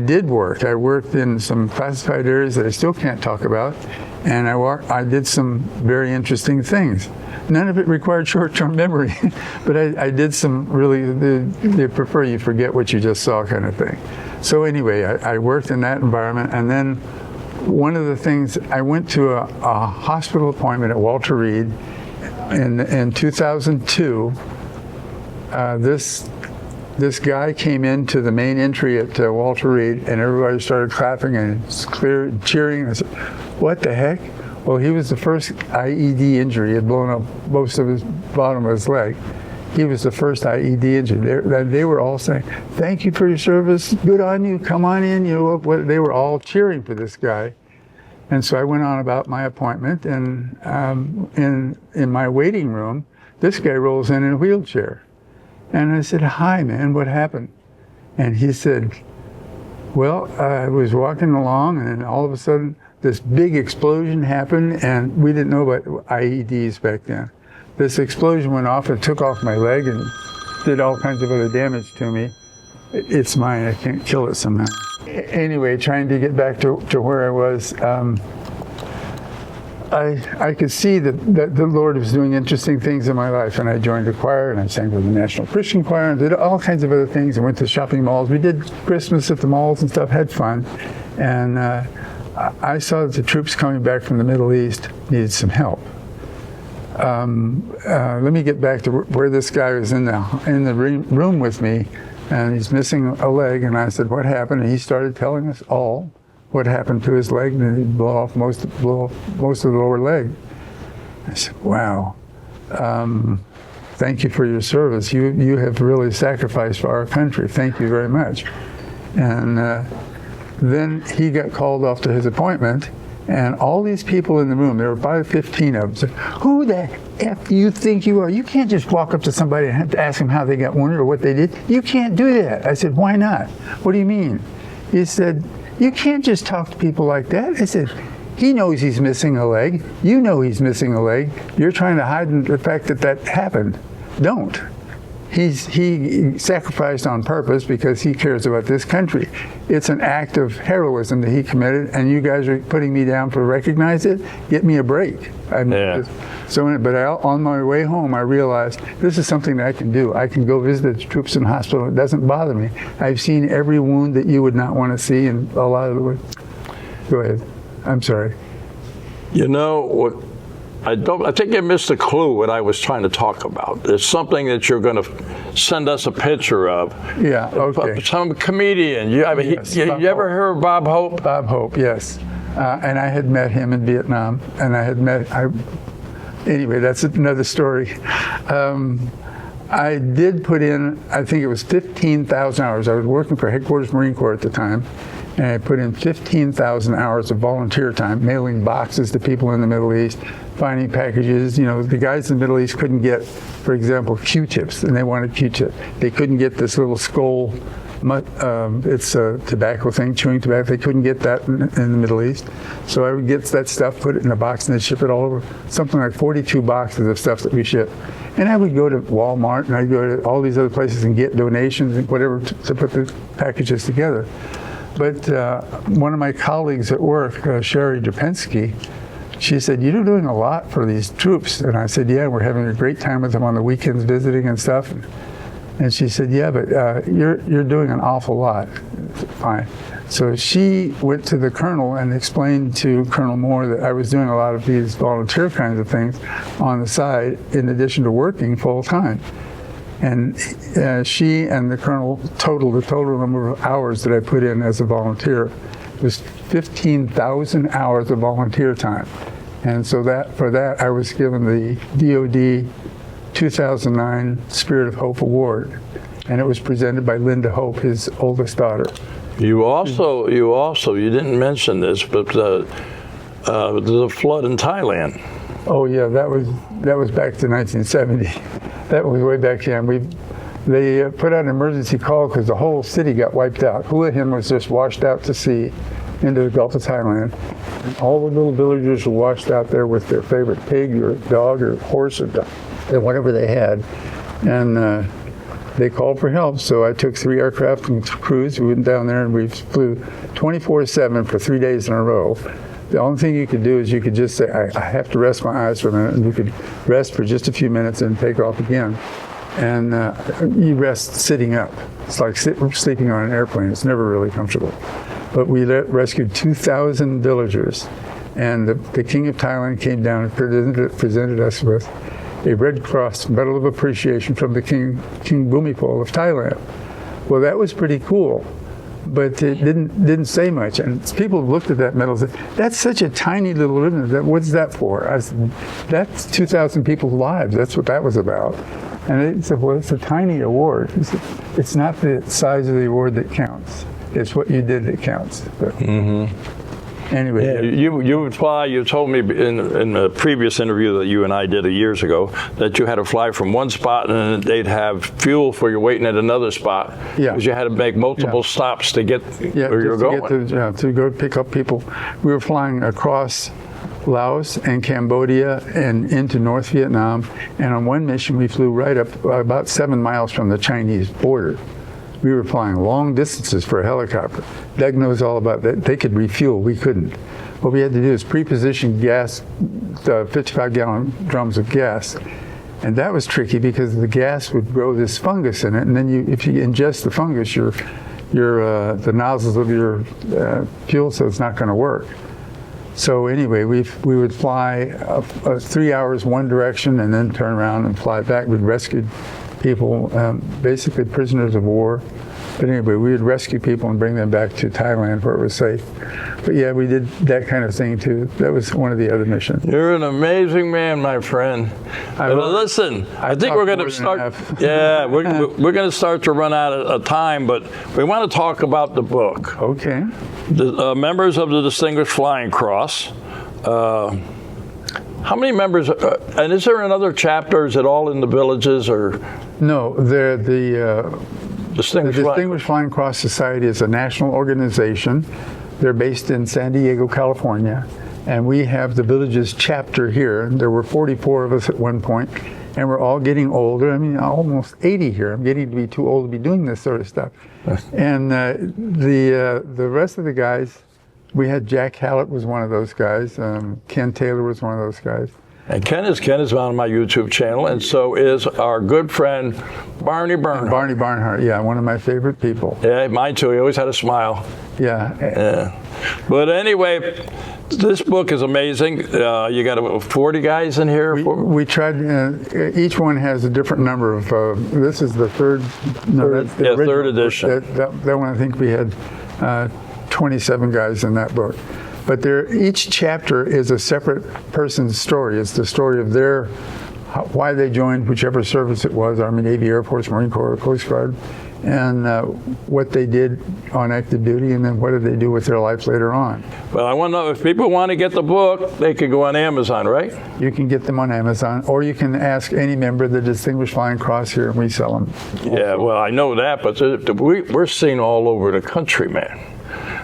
did work. I worked in some classified areas that I still can't talk about, and I did some very interesting things. None of it required short-term memory, but I did some really, they prefer you forget what you just saw kind of thing. So anyway, I worked in that environment, and then one of the things, I went to a hospital appointment at Walter Reed in 2002. This guy came into the main entry at Walter Reed, and everybody started clapping and cheering. I said, what the heck? Well, he was the first IED injury. He had blown up most of his bottom of his leg. He was the first IED injury. They were all saying, thank you for your service. Good on you. Come on in. You know, they were all cheering for this guy. And so I went on about my appointment, and in my waiting room, this guy rolls in a wheelchair. And I said, hi, man, what happened? And he said, well, I was walking along, and then all of a sudden, this big explosion happened, and we didn't know about IEDs back then. This explosion went off and took off my leg and did all kinds of other damage to me. It's mine, I can't kill it somehow. Anyway, trying to get back to where I was, I could see that the Lord was doing interesting things in my life, and I joined a choir, and I sang with the National Christian Choir, and did all kinds of other things, and went to shopping malls. We did Christmas at the malls and stuff, had fun, and I saw that the troops coming back from the Middle East needed some help. Let me get back to where this guy was in the room with me, and he's missing a leg, and I said, what happened? And he started telling us all what happened to his leg, and he blew off most of the lower leg. I said, wow. Thank you for your service. You have really sacrificed for our country. Thank you very much. And then he got called off to his appointment, and all these people in the room, there were probably 15 of them, said, who the F you think you are? You can't just walk up to somebody and have to ask them how they got wounded or what they did. You can't do that. I said, why not? What do you mean? He said, you can't just talk to people like that. I said, he knows he's missing a leg. You know he's missing a leg. You're trying to hide the fact that that happened. Don't. He sacrificed on purpose because he cares about this country. It's an act of heroism that he committed, and you guys are putting me down for recognize it. Get me a break. On my way home, I realized this is something that I can do. I can go visit the troops in the hospital. It doesn't bother me. I've seen every wound that you would not want to see, and a lot of the. Go ahead. I'm sorry. You know what? I think you missed the clue what I was trying to talk about. There's something that you're going to send us a picture of. Yeah, okay. Some comedian. You ever heard of Bob Hope? Bob Hope, yes. And I had met him in Vietnam, and anyway, that's another story. I did put in, I think it was 15,000 hours. I was working for Headquarters Marine Corps at the time, and I put in 15,000 hours of volunteer time, mailing boxes to people in the Middle East, finding packages. You know, the guys in the Middle East couldn't get, for example, Q-tips, and they wanted Q-tip. They couldn't get this little skull, it's a tobacco thing, chewing tobacco. They couldn't get that in the Middle East. So I would get that stuff, put it in a box, and they'd ship it all over. Something like 42 boxes of stuff that we shipped. And I would go to Walmart, and I'd go to all these other places and get donations and whatever to put the packages together. But one of my colleagues at work, Sherry Drapensky, she said, you're doing a lot for these troops. And I said, yeah, we're having a great time with them on the weekends visiting and stuff. And she said, yeah, but you're doing an awful lot. Fine. So she went to the colonel and explained to Colonel Moore that I was doing a lot of these volunteer kinds of things on the side in addition to working full time. And she and the colonel the total number of hours that I put in as a volunteer was 15,000 hours of volunteer time. And so for that I was given the DoD 2009 Spirit of Hope Award, and it was presented by Linda Hope, his oldest daughter. You didn't mention this, but the flood in Thailand. Oh yeah, that was back to 1970. That was way back then. They put out an emergency call because the whole city got wiped out. Hua Hin was just washed out to sea into the Gulf of Thailand. And all the little villagers were washed out there with their favorite pig or dog or horse or whatever they had. And they called for help, so I took 3 aircraft and crews. We went down there and we flew 24/7 for 3 days in a row. The only thing you could do is you could just say, I have to rest my eyes for a minute, and you could rest for just a few minutes and take off again. And you rest sitting up. It's like sleeping on an airplane. It's never really comfortable. But we rescued 2,000 villagers, and the King of Thailand came down and presented us with a Red Cross Medal of Appreciation from the King Bhumipol of Thailand. Well, that was pretty cool. But it didn't say much, and people looked at that medal and said, "That's such a tiny little ribbon. What's that for?" I said, "That's 2,000 people's lives. That's what that was about." And they said, "Well, it's a tiny award." He said, "It's not the size of the award that counts. It's what you did that counts." But anyway, yeah. You told me in a previous interview that you and I did years ago that you had to fly from one spot and they'd have fuel for you waiting at another spot. Yeah. Because you had to make multiple stops to get where you're going. To go pick up people. We were flying across Laos and Cambodia and into North Vietnam. And on one mission, we flew right up about 7 miles from the Chinese border. We were flying long distances for a helicopter. Doug knows all about that. They could refuel, we couldn't. What we had to do is pre-position gas, 55-gallon drums of gas. And that was tricky because the gas would grow this fungus in it. And then if you ingest the fungus, the nozzles of your fuel cell's not going to work. So anyway, we would fly 3 hours one direction and then turn around and fly back. We'd rescued people, basically prisoners of war. But anyway, we would rescue people and bring them back to Thailand where it was safe. But yeah, we did that kind of thing too. That was one of the other missions. You're an amazing man, my friend. Listen, I think we're going to start. Yeah, we're going to start to run out of time, but we want to talk about the book. Okay. The members of the Distinguished Flying Cross. How many members? And is there another chapter? Is it all in the villages or? No, they're the Distinguished Flying Cross Society is a national organization. They're based in San Diego, California, and we have the villages chapter here. There were 44 of us at one point, and we're all getting older. I mean, almost 80 here. I'm getting to be too old to be doing this sort of stuff. And the rest of the guys, we had Jack Hallett was one of those guys. Ken Taylor was one of those guys. And Ken is on my YouTube channel, and so is our good friend Barney Bernhardt. Barney Barnhart, yeah, one of my favorite people. Yeah, mine too. He always had a smile. Yeah. But anyway, this book is amazing. You got 40 guys in here. We tried. Each one has a different number of. This is the third. No, that's the third edition. That one, I think we had 27 guys in that book. But each chapter is a separate person's story. It's the story of why they joined whichever service it was, Army, Navy, Air Force, Marine Corps, Coast Guard, and what they did on active duty, and then what did they do with their life later on. Well, I want to know, if people want to get the book, they could go on Amazon, right? You can get them on Amazon, or you can ask any member of the Distinguished Flying Cross here, and we sell them. Yeah, well, I know that, but we're seen all over the country, man.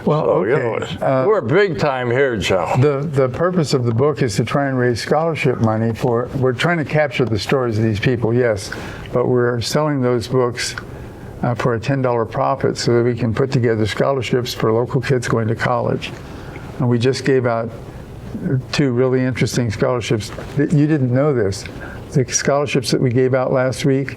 Well, so, okay. We're big time here, Joe. The purpose of the book is to try and raise scholarship money we're trying to capture the stories of these people, yes, but we're selling those books for a $10 profit so that we can put together scholarships for local kids going to college. And we just gave out 2 really interesting scholarships. You didn't know this. The scholarships that we gave out last week,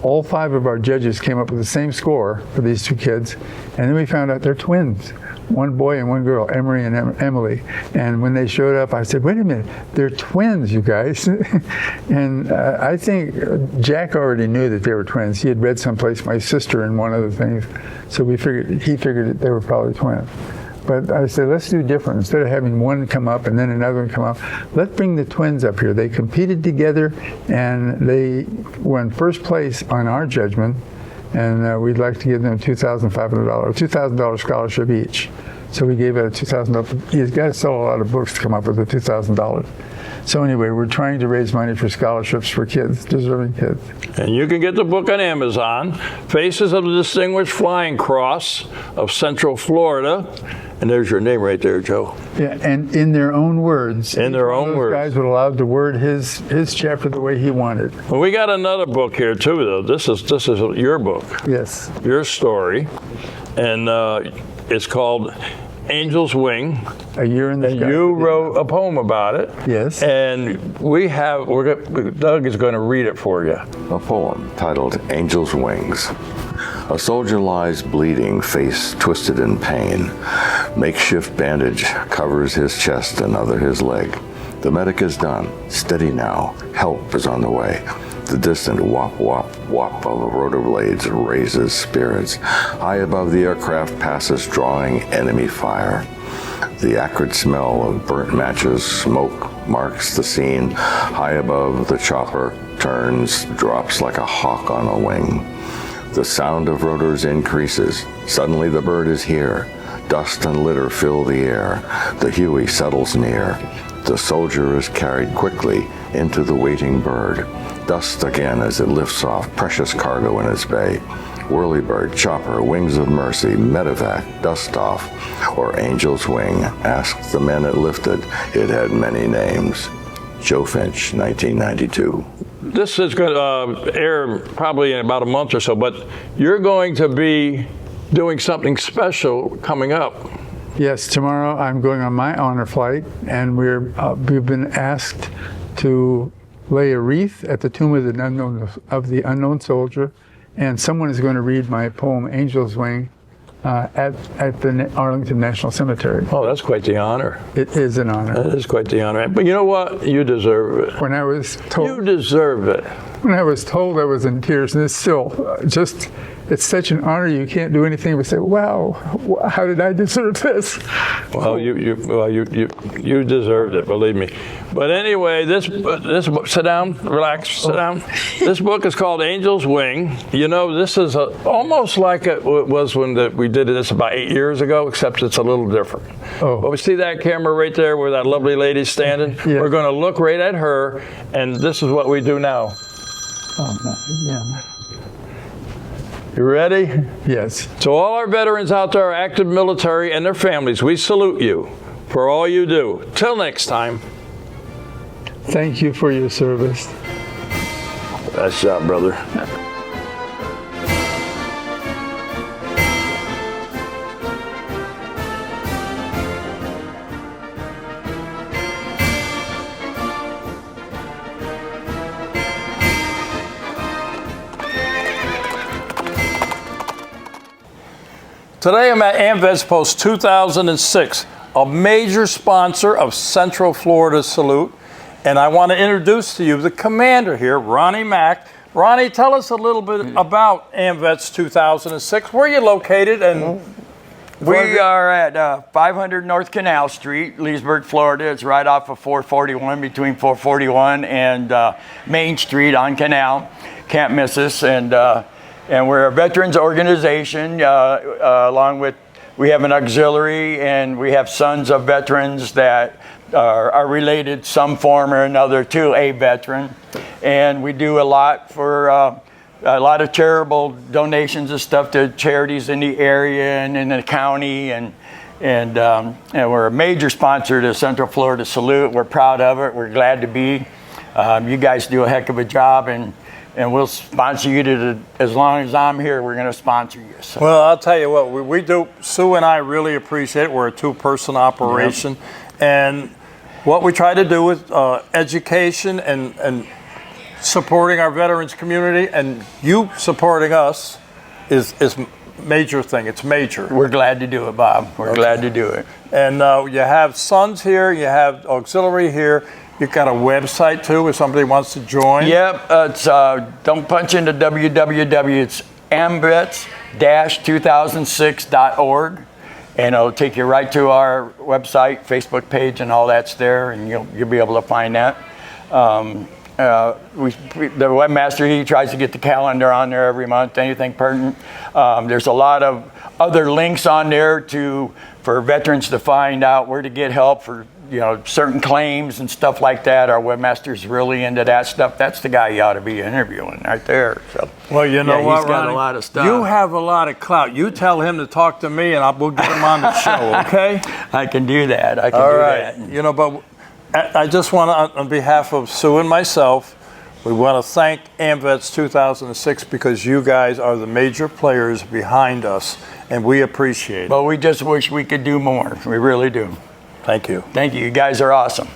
all 5 of our judges came up with the same score for these 2 kids, and then we found out they're twins, 1 boy and 1 girl, Emery and Emily. And when they showed up, I said, "Wait a minute, they're twins, you guys." And I think Jack already knew that they were twins. He had read someplace my sister in one of the things, so he figured that they were probably twins. But I said, let's do different. Instead of having one come up and then another one come up, let's bring the twins up here. They competed together, and they won first place on our judgment, and we'd like to give them $2,000 scholarship each. So we gave it a $2,000. You've got to sell a lot of books to come up with the $2,000. So anyway, we're trying to raise money for scholarships for kids, deserving kids. And you can get the book on Amazon, Faces of the Distinguished Flying Cross of Central Florida. And there's your name right there, Joe. Yeah, and in their own words. In their own words. Guys would allow to word his chapter the way he wanted. Well, we got another book here too, though. This is your book. Yes. Your story, and it's called Angel's Wing. A Year in the Sky. And you wrote a poem about it. Yes. And Doug is going to read it for you. A poem titled Angel's Wings. A soldier lies bleeding, face twisted in pain. Makeshift bandage covers his chest, another his leg. The medic is done. Steady now. Help is on the way. The distant whop, whop, whop of rotor blades raises spirits. High above the aircraft passes drawing enemy fire. The acrid smell of burnt matches, smoke marks the scene. High above the chopper turns, drops like a hawk on a wing. The sound of rotors increases. Suddenly the bird is here. Dust and litter fill the air. The Huey settles near. The soldier is carried quickly into the waiting bird. Dust again as it lifts off precious cargo in its bay. Whirlybird, chopper, wings of mercy, medevac, dust off, or angel's wing. Asked the men it lifted. It had many names. Joe Finch, 1992. This is going to air probably in about a month or so, but you're going to be doing something special coming up. Yes, tomorrow I'm going on my honor flight, and we've been asked to lay a wreath at the tomb of the unknown soldier, and someone is going to read my poem Angel's Wing at the Arlington National Cemetery. Oh, that's quite the honor. It is an honor. That is quite the honor. But you know what? You deserve it. When I was told, You deserve it. when I was told, I was in tears, and it's still just. It's such an honor. You can't do anything but say, "Wow, how did I deserve this?" Well, you deserved it, believe me. But anyway, this book, sit down, relax, sit down. This book is called Angel's Wing. You know, this is almost like it was when we did this about 8 years ago, except it's a little different. Oh. But we see that camera right there where that lovely lady's standing. Yeah. We're going to look right at her, and this is what we do now. Oh, no, yeah. You ready? Yes. To all our veterans out there, active military and their families, we salute you for all you do. Till next time. Thank you for your service. Nice job, brother. Today I'm at AMVETS Post 2006, a major sponsor of Central Florida Salute. And I want to introduce to you the commander here, Ronnie Mack. Ronnie, tell us a little bit about AMVETS 2006. Where are you located? And we are at 500 North Canal Street, Leesburg, Florida. It's right off of 441, between 441 and Main Street on Canal. Can't miss us. And we're a veterans organization, along with, we have an auxiliary, and we have sons of veterans that are related some form or another to a veteran. And we do a lot for a lot of charitable donations and stuff to charities in the area and in the county. And we're a major sponsor to Central Florida Salute. We're proud of it. We're glad to be. You guys do a heck of a job, and we'll sponsor you as long as I'm here. We're going to sponsor you. So. well, I'll tell you what, we do. Sue and I really appreciate it. We're a two-person operation. Yep. And what we try to do with education and supporting our veterans community, and you supporting us is major thing. It's major. We're glad to do it, Bob. We're glad to do it. And you have sons here. You have auxiliary here. You've got a website too if somebody wants to join. Yep, it's don't punch into www. It's amvets-2006.org, and it'll take you right to our website, Facebook page, and all that's there, and you'll be able to find that. The webmaster, he tries to get the calendar on there every month, anything pertinent. There's a lot of other links on there for veterans to find out where to get help for certain claims and stuff like that. Our webmaster's really into that stuff. That's the guy you ought to be interviewing right there. So, well, you know what, he's got Ronnie? a lot of stuff. You have a lot of clout. You tell him to talk to me, and we'll get him on the show. Okay? I can do that. I can All do right. that. But I just want to, on behalf of Sue and myself, we want to thank AMVETS 2006 because you guys are the major players behind us, and we appreciate it. But we just wish we could do more. We really do. Thank you. Thank you. You guys are awesome.